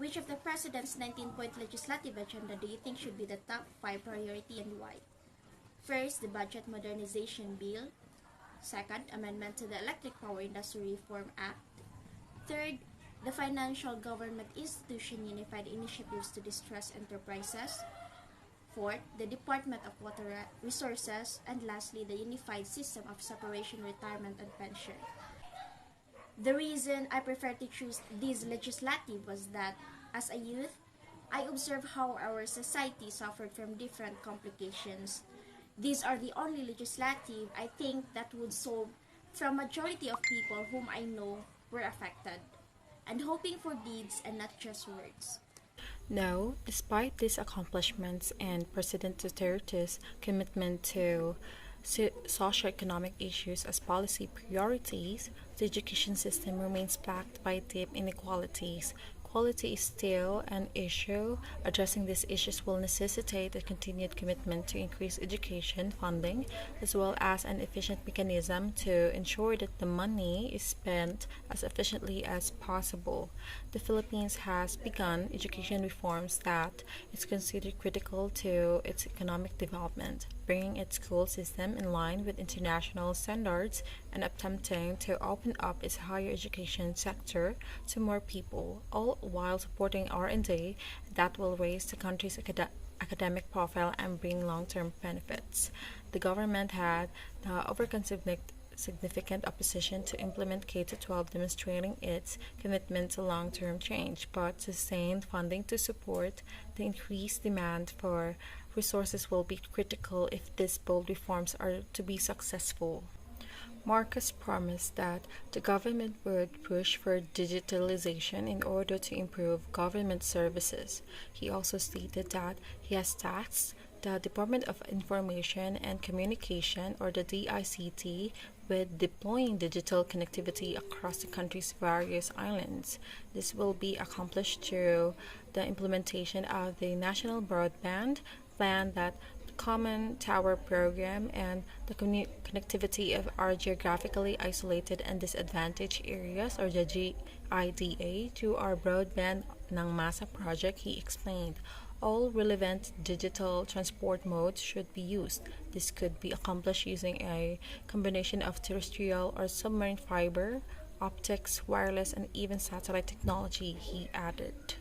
Which of the President's 19-point legislative agenda do you think should be the top 5 priority and why? First, the Budget Modernization Bill. Second, amendment to the Electric Power Industry Reform Act. Third, the Financial Government Institution Unified Initiatives to Distressed Enterprises. Fourth, the Department of Water Resources. And lastly, the Unified System of Separation, Retirement, and Pension. The reason I prefer to choose this legislative was that, as a youth, I observed how our society suffered from different complications. These are the only legislative I think that would solve from majority of people whom I know were affected, and hoping for deeds and not just words. No, despite these accomplishments and President Duterte's commitment to socioeconomic issues as policy priorities, the education system remains plagued by deep inequalities. Quality is still an issue. Addressing these issues will necessitate a continued commitment to increase education funding, as well as an efficient mechanism to ensure that the money is spent as efficiently as possible. The Philippines has begun education reforms that is considered critical to its economic development, bringing its school system in line with international standards and attempting to open up its higher education sector to more people, all while supporting R&D that will raise the country's academic profile and bring long-term benefits. The government had overcome significant opposition to implement K-12, demonstrating its commitment to long-term change, but sustained funding to support the increased demand for resources will be critical if these bold reforms are to be successful. Marcos promised that the government would push for digitalization in order to improve government services. He also stated that he has tasked the Department of Information and Communication, or the DICT, with deploying digital connectivity across the country's various islands. This will be accomplished through the implementation of the National Broadband Plan, that Common Tower Program, and the connectivity of our geographically isolated and disadvantaged areas, or the GIDA, to our Broadband ng Masa project, he explained. All relevant digital transport modes should be used. This could be accomplished using a combination of terrestrial or submarine fiber, optics, wireless, and even satellite technology, he added.